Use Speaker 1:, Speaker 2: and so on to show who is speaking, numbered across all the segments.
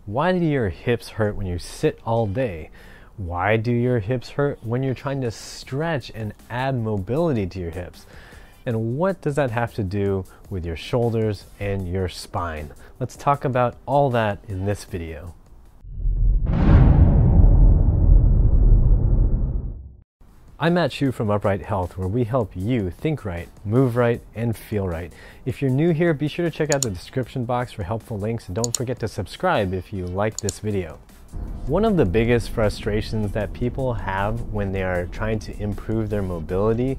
Speaker 1: Why do your hips hurt when you sit all day? Why do your hips hurt when you're trying to stretch and add mobility to your hips? And what does that have to do with your shoulders and your spine? Let's talk about all that in this video. I'm Mitch from Upright Health, where we help you think right, move right, and feel right. If you're new here, be sure to check out the description box for helpful links, and don't forget to subscribe if you like this video. One of the biggest frustrations that people have when they are trying to improve their mobility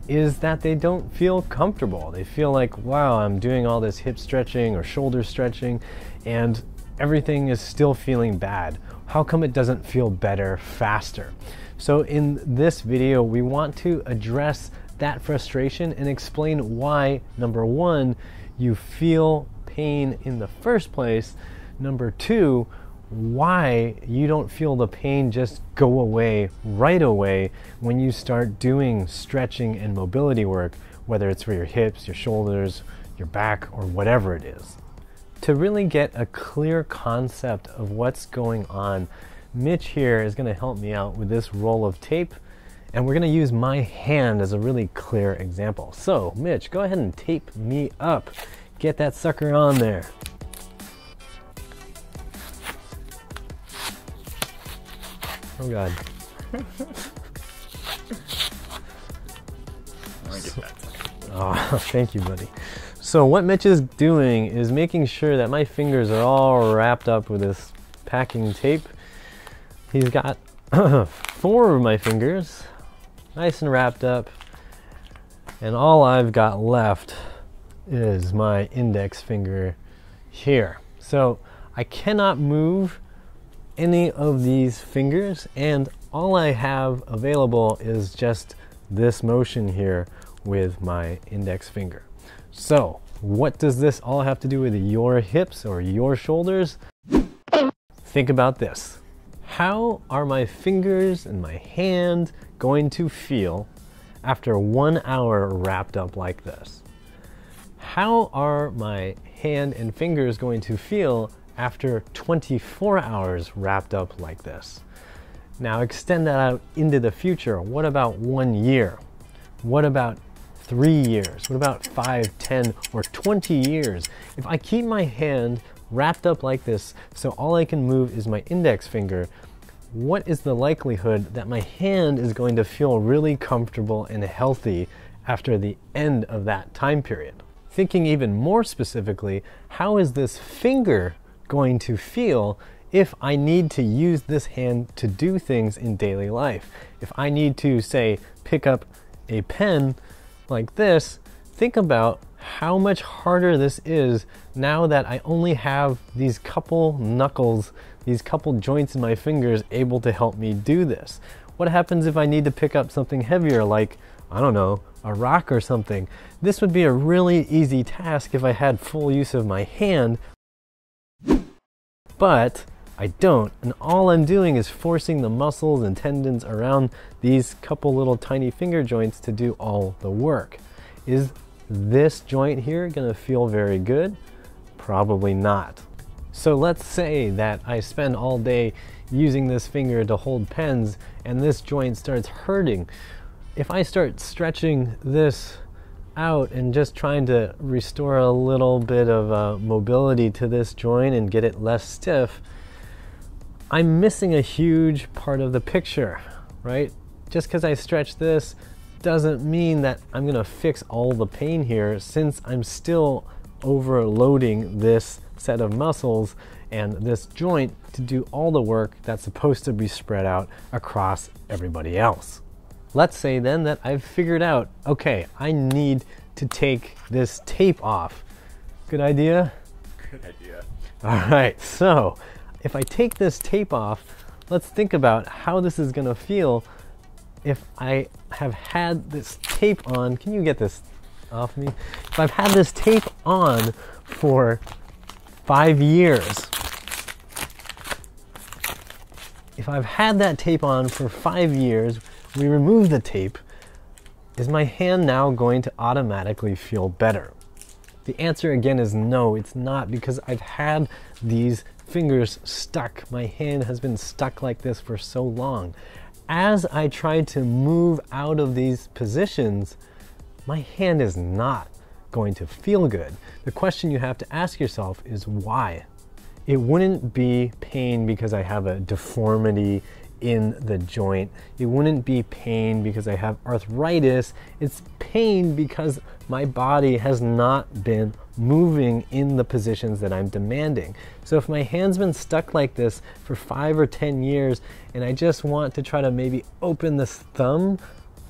Speaker 1: is that they don't feel comfortable. They feel like, wow, I'm doing all this hip stretching or shoulder stretching, and everything is still feeling bad. How come it doesn't feel better faster? So in this video, we want to address that frustration and explain why, number one, you feel pain in the first place. Number two, why you don't feel the pain just go away right away when you start doing stretching and mobility work, whether it's for your hips, your shoulders, your back, or whatever it is. To really get a clear concept of what's going on, Mitch here is going to help me out with this roll of tape, and we're going to use my hand as a really clear example. So, Mitch, go ahead and tape me up. Get that sucker on there. Oh God. Oh, thank you, buddy. So what Mitch is doing is making sure that my fingers are all wrapped up with this packing tape. He's got 4 of my fingers nice and wrapped up, and all I've got left is my index finger here. So I cannot move any of these fingers, and all I have available is just this motion here with my index finger. So what does this all have to do with your hips or your shoulders? Think about this. How are my fingers and my hand going to feel after 1 hour wrapped up like this? How are my hand and fingers going to feel after 24 hours wrapped up like this? Now extend that out into the future. What about 1 year? What about 3 years? What about 5, 10, or 20 years? If I keep my hand wrapped up like this, so all I can move is my index finger, what is the likelihood that my hand is going to feel really comfortable and healthy after the end of that time period? Thinking even more specifically, how is this finger going to feel if I need to use this hand to do things in daily life? If I need to, say, pick up a pen like this, think about how much harder this is now that I only have these couple knuckles, these couple joints in my fingers able to help me do this. What happens if I need to pick up something heavier like, I don't know, a rock or something? This would be a really easy task if I had full use of my hand, but I don't, and all I'm doing is forcing the muscles and tendons around these couple little tiny finger joints to do all the work. Is this joint here gonna feel very good? Probably not. So let's say that I spend all day using this finger to hold pens and this joint starts hurting. If I start stretching this out and just trying to restore a little bit of mobility to this joint and get it less stiff, I'm missing a huge part of the picture, right? Just because I stretch this doesn't mean that I'm gonna fix all the pain here, since I'm still overloading this set of muscles and this joint to do all the work that's supposed to be spread out across everybody else. Let's say then that I've figured out, okay, I need to take this tape off. Good idea?
Speaker 2: Good idea.
Speaker 1: All right, so if I take this tape off, let's think about how this is gonna feel if I have had this tape on. Can you get this off me? If I've had this tape on for 5 years, if I've had that tape on for 5 years, we remove the tape, is my hand now going to automatically feel better? The answer again is no, it's not, because I've had these fingers stuck. My hand has been stuck like this for so long. As I try to move out of these positions, my hand is not going to feel good. The question you have to ask yourself is why? It wouldn't be pain because I have a deformity in the joint. It wouldn't be pain because I have arthritis. It's pain because my body has not been moving in the positions that I'm demanding. So if my hand's been stuck like this for 5 or 10 years and I just want to try to maybe open this thumb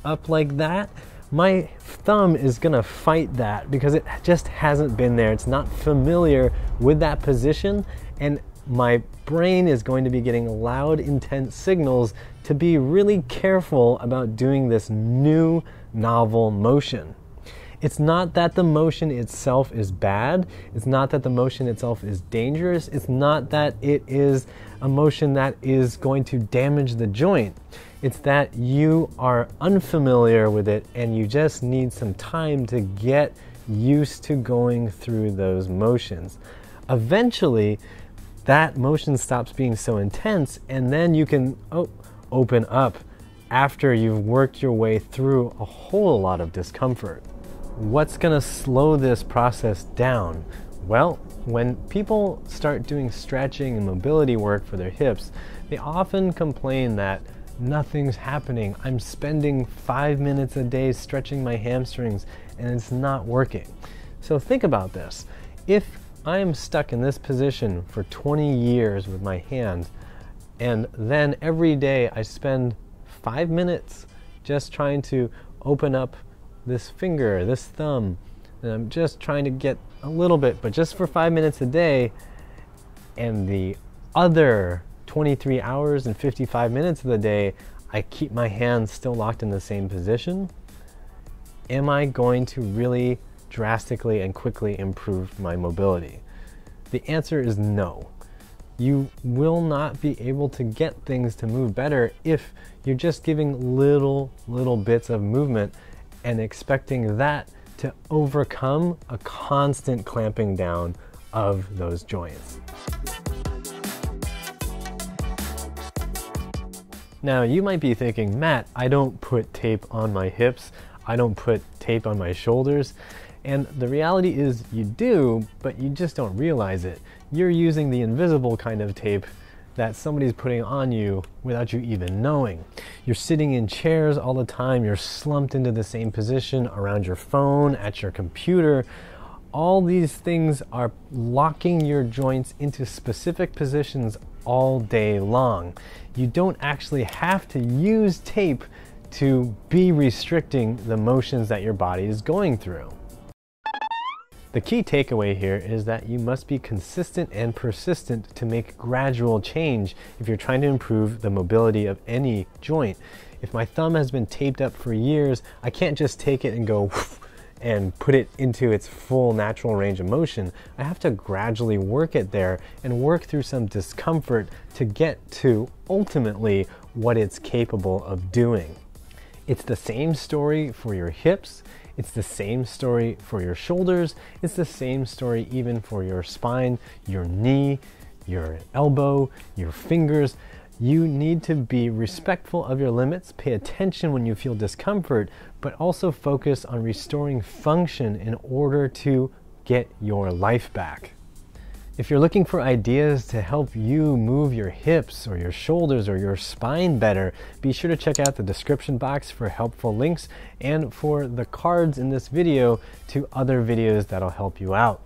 Speaker 1: up like that, my thumb is gonna fight that because it just hasn't been there. It's not familiar with that position, and my brain is going to be getting loud, intense signals to be really careful about doing this new, novel motion. It's not that the motion itself is bad. It's not that the motion itself is dangerous. It's not that it is a motion that is going to damage the joint. It's that you are unfamiliar with it and you just need some time to get used to going through those motions. Eventually, that motion stops being so intense, and then you can open up after you've worked your way through a whole lot of discomfort. What's going to slow this process down? Well, when people start doing stretching and mobility work for their hips, they often complain that nothing's happening. I'm spending 5 minutes a day stretching my hamstrings and it's not working. So think about this. If I am stuck in this position for 20 years with my hands, and then every day I spend 5 minutes just trying to open up this finger, this thumb, and I'm just trying to get a little bit, but just for 5 minutes a day, and the other 23 hours and 55 minutes of the day, I keep my hands still locked in the same position, am I going to really drastically and quickly improve my mobility? The answer is no. You will not be able to get things to move better if you're just giving little bits of movement and expecting that to overcome a constant clamping down of those joints. Now you might be thinking, Matt, I don't put tape on my hips, I don't put tape on my shoulders. And the reality is you do, but you just don't realize it. You're using the invisible kind of tape that somebody's putting on you without you even knowing. You're sitting in chairs all the time, you're slumped into the same position around your phone, at your computer. All these things are locking your joints into specific positions all day long. You don't actually have to use tape to be restricting the motions that your body is going through. The key takeaway here is that you must be consistent and persistent to make gradual change if you're trying to improve the mobility of any joint. If my thumb has been taped up for years, I can't just take it and go and put it into its full natural range of motion. I have to gradually work it there and work through some discomfort to get to ultimately what it's capable of doing. It's the same story for your hips. It's the same story for your shoulders. It's the same story even for your spine, your knee, your elbow, your fingers. You need to be respectful of your limits, pay attention when you feel discomfort, but also focus on restoring function in order to get your life back. If you're looking for ideas to help you move your hips or your shoulders or your spine better, be sure to check out the description box for helpful links and for the cards in this video to other videos that'll help you out.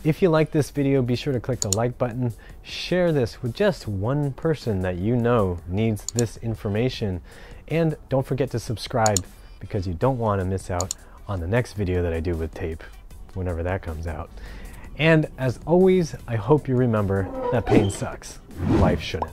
Speaker 1: If you like this video, be sure to click the like button, share this with just one person that you know needs this information, and don't forget to subscribe because you don't want to miss out on the next video that I do with tape, whenever that comes out. And as always, I hope you remember that pain sucks. Life shouldn't.